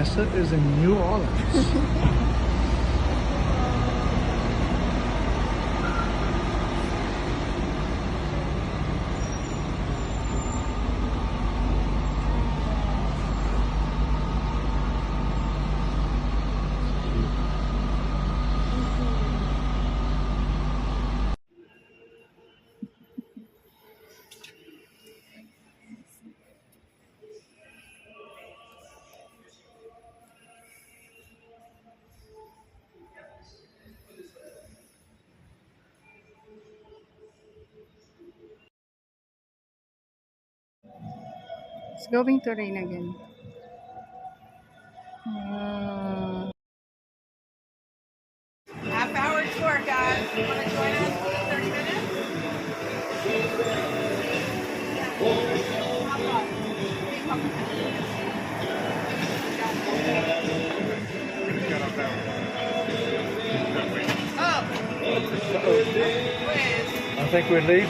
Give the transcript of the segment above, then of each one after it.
Odessa is in New Orleans. It's going to rain again. Half-hour tour, guys. You want to join us for 30 minutes? I think we're leaving.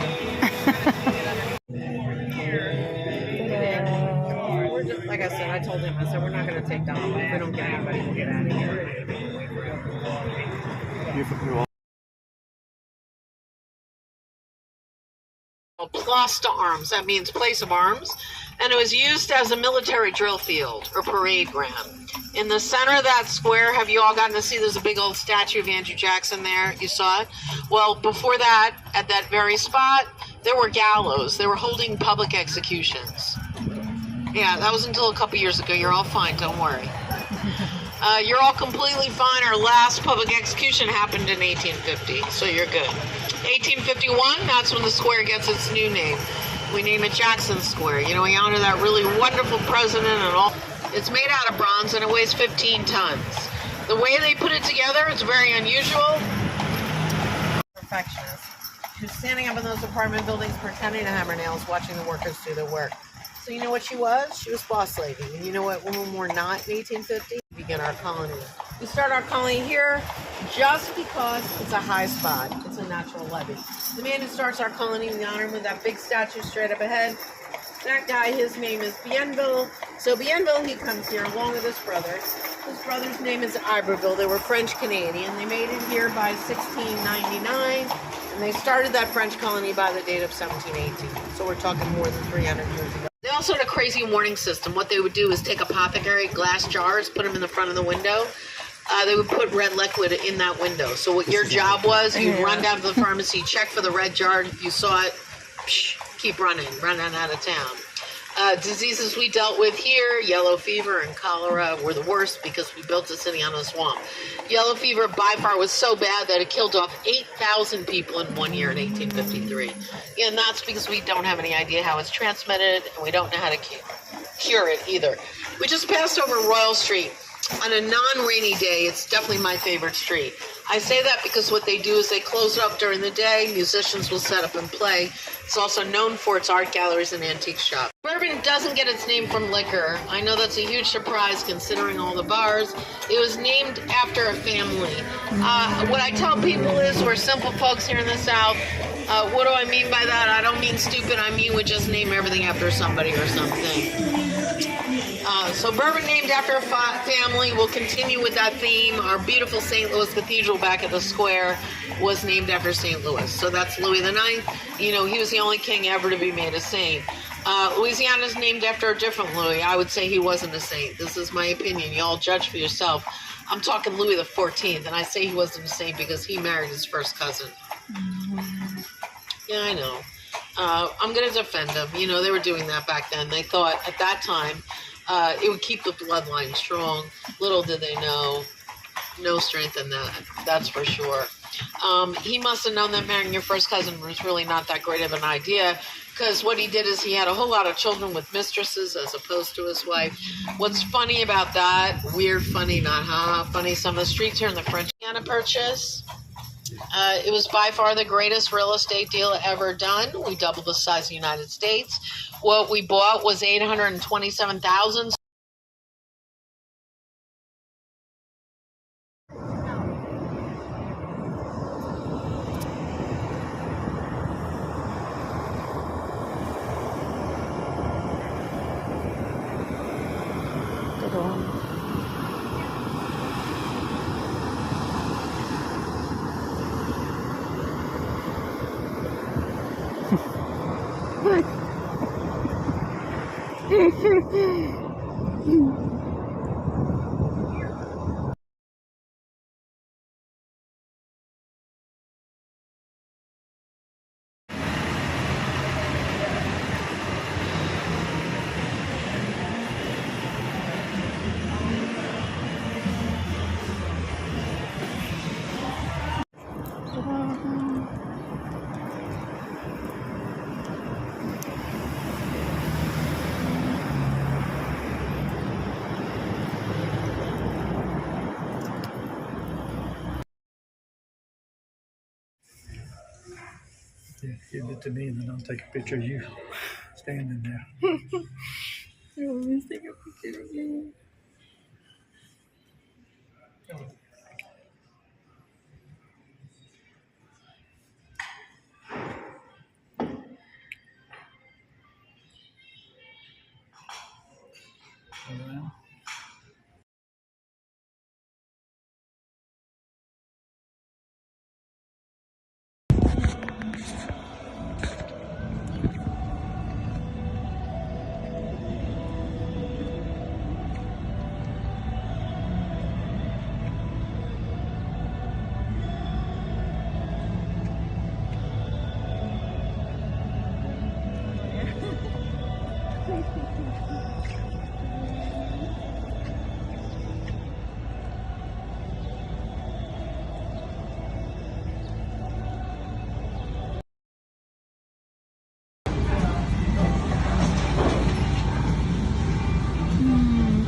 We're just, like I said, I told him, I said, we're not going to take Donald. If we don't get anybody, we'll get out of here. Place d'armes, that means place of arms, and it was used as a military drill field or parade ground. In the center of that square, have you all gotten to see there's a big old statue of Andrew Jackson there? You saw it? Well, before that, at that very spot, there were gallows. They were holding public executions. Yeah, that was until a couple years ago. You're all fine, don't worry. You're all completely fine. Our last public execution happened in 1850, so you're good. 1851, that's when the square gets its new name. We name it Jackson Square. You know, we honor that really wonderful president and all. It's made out of bronze and it weighs 15 tons. The way they put it together, it's very unusual. Perfectionist. She was standing up in those apartment buildings pretending to hammer nails, watching the workers do their work. So you know what she was? She was boss lady. And you know what women were not in 1850? We begin our colony. We start our colony here just because it's a high spot. It's a natural levee. The man who starts our colony, we honor him with that big statue straight up ahead. That guy, his name is Bienville. So Bienville, he comes here along with his brother. His brother's name is Iberville. They were French-Canadian. They made it here by 1699. And they started that French colony by the date of 1718. So we're talking more than 300 years ago. They also had a crazy warning system. What they would do is take apothecary glass jars, put them in the front of the window. They would put red liquid in that window. So what your job was, you'd run down to the pharmacy, check for the red jar. If you saw it, keep running out of town. Diseases we dealt with here, yellow fever and cholera were the worst because we built a city on a swamp. Yellow fever by far was so bad that it killed off 8,000 people in 1 year in 1853. And that's because we don't have any idea how it's transmitted and we don't know how to cure it either. We just passed over Royal Street. On a non-rainy day, it's definitely my favorite street. I say that because what they do is they close it up during the day. Musicians will set up and play. It's also known for its art galleries and antique shops. Bourbon doesn't get its name from liquor. I know that's a huge surprise considering all the bars. It was named after a family. What I tell people is we're simple folks here in the South. What do I mean by that? I don't mean stupid. I mean we just name everything after somebody or something. So bourbon named after a family. We'll continue with that theme. Our beautiful St. Louis Cathedral back at the square was named after St. Louis. So that's Louis IX. You know, he was the only king ever to be made a saint. Louisiana is named after a different Louis. I would say he wasn't a saint. This is my opinion. You all judge for yourself. I'm talking Louis the 14th, and I say he wasn't a saint because he married his first cousin. Yeah, I know. I'm going to defend him. You know, they were doing that back then. They thought at that time it would keep the bloodline strong. Little did they know, no strength in that. That's for sure. He must have known that marrying your first cousin was really not that great of an idea, because what he did is he had a whole lot of children with mistresses as opposed to his wife. What's funny about that, weird funny, not ha funny, some of the streets here in the French Guiana Purchase. It was by far the greatest real estate deal ever done. We doubled the size of the United States. What we bought was 827,000. Yeah, give it to me, and then I'll take a picture of you standing there. Let's take a picture of you. Around.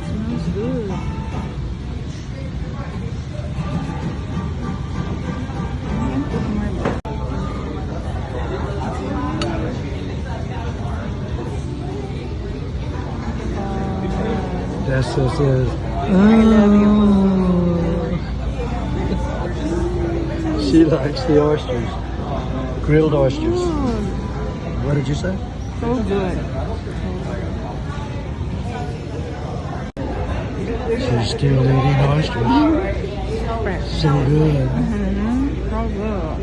Smells good. That's what says. I love you. She likes the oysters, grilled oysters. Oh, What did you say? so good. She's still eating oysters. Fresh. So good. Mm-hmm. So good.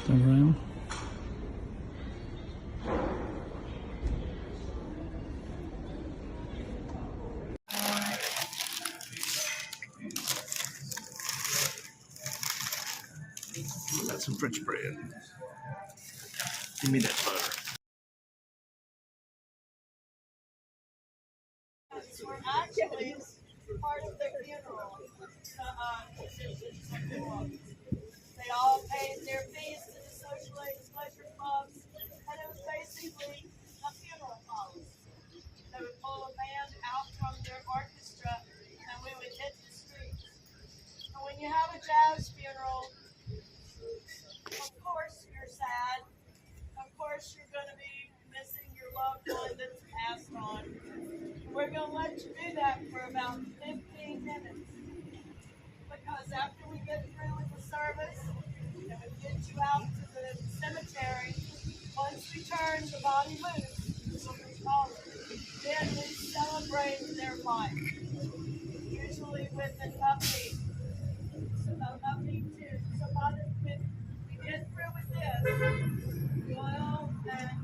Around. Got some French bread. Give me that butter. We're actually part of the funeral. They all paid their fees to the social aid pleasure clubs, and it was basically a funeral policy. They would pull a band out from their orchestra, and we would hit the streets. And when you have a jazz funeral, of course you're sad. Of course you're going to be missing your loved one that's passed on. We're going to let you do that for about 15 minutes. Because after we get through with the service, and we get you out to the cemetery, once we turn the body loose, is what we call it, then we celebrate their life. Usually with an upbeat. So upbeat tune. So by the time we get through with this, we'll and dance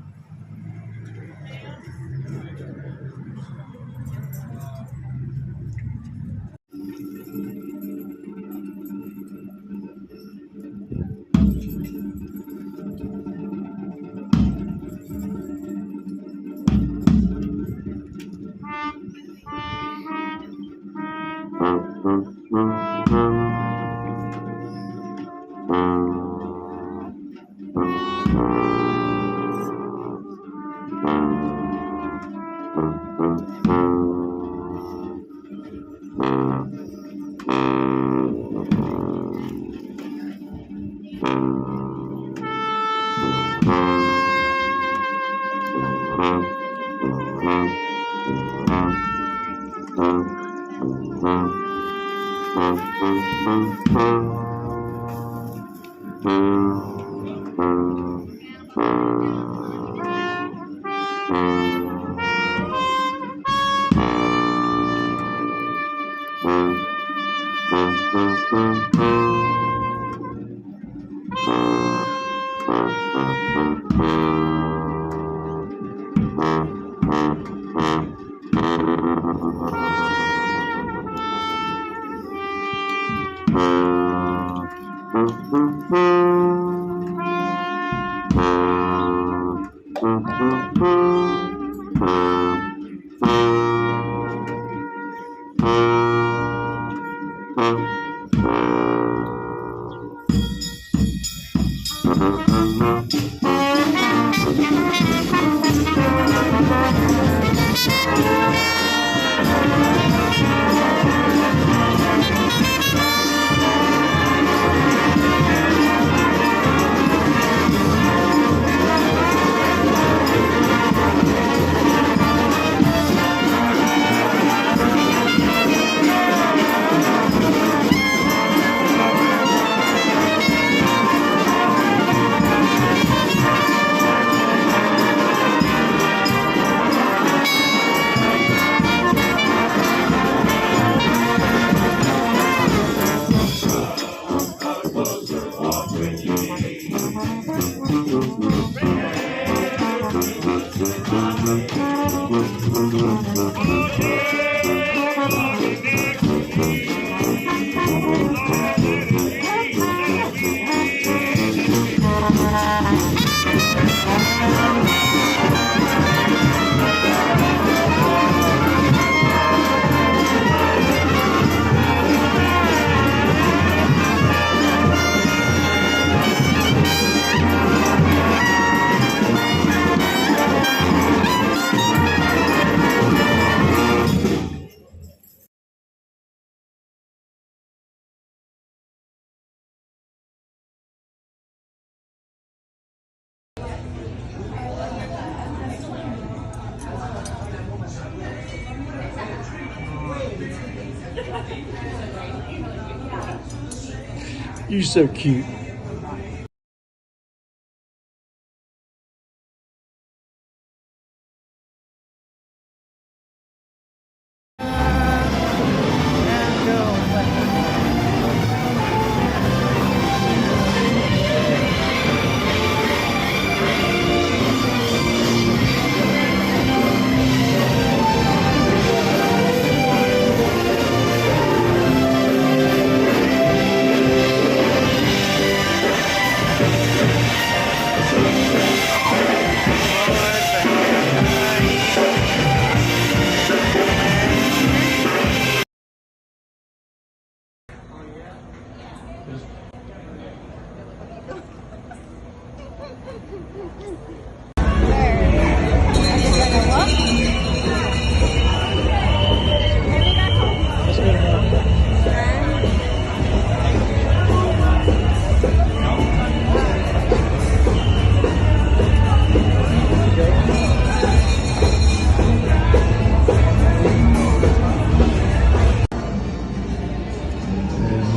You're so cute.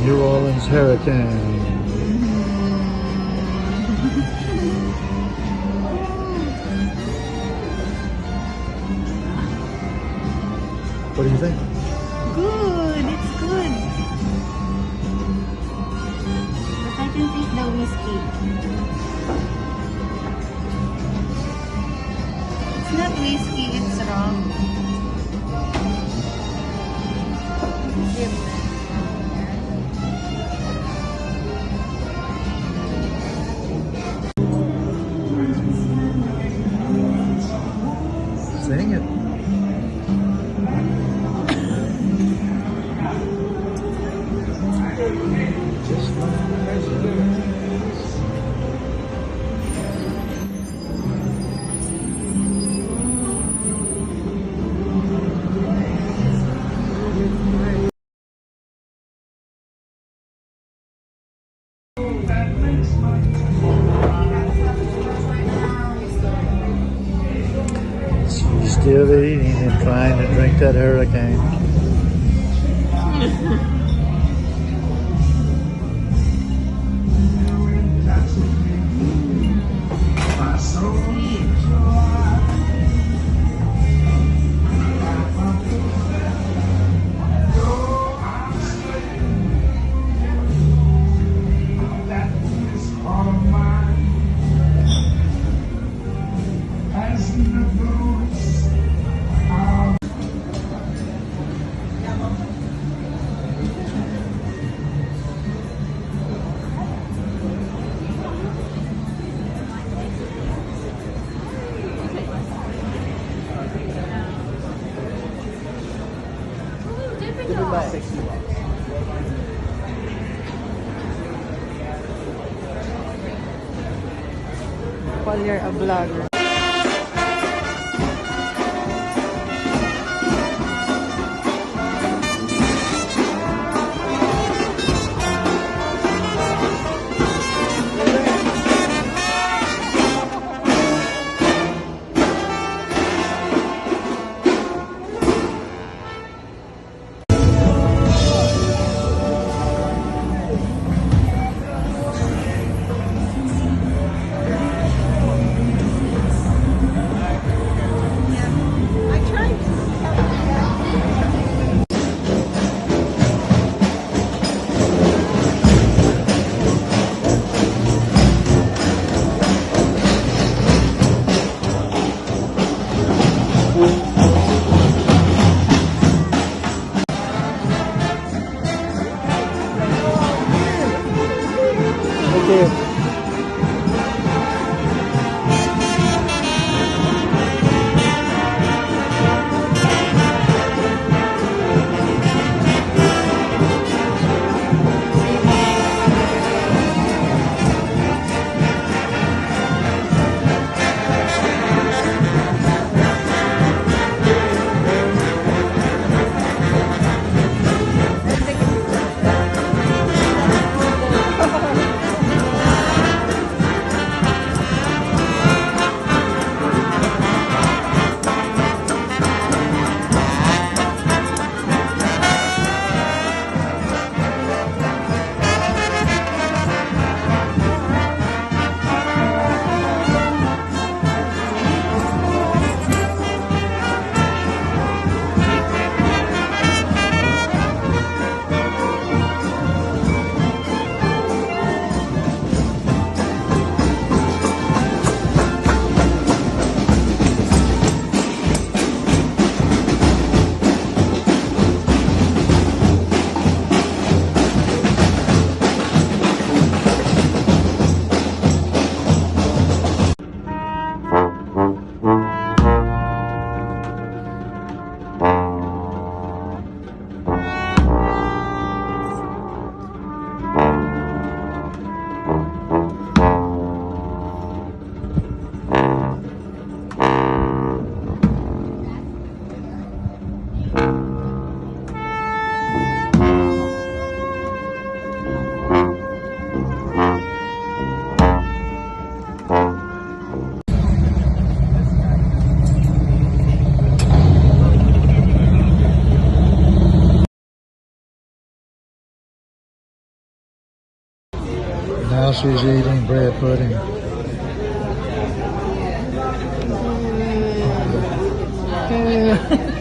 New Orleans Hurricane. What do you think? Good, it's good. But I can take the whiskey. It's not whiskey, it's rum. Sing it. Just like presidents. She's still eating and trying to drink that hurricane. call you're a vlogger. Now she's eating bread pudding. Yeah.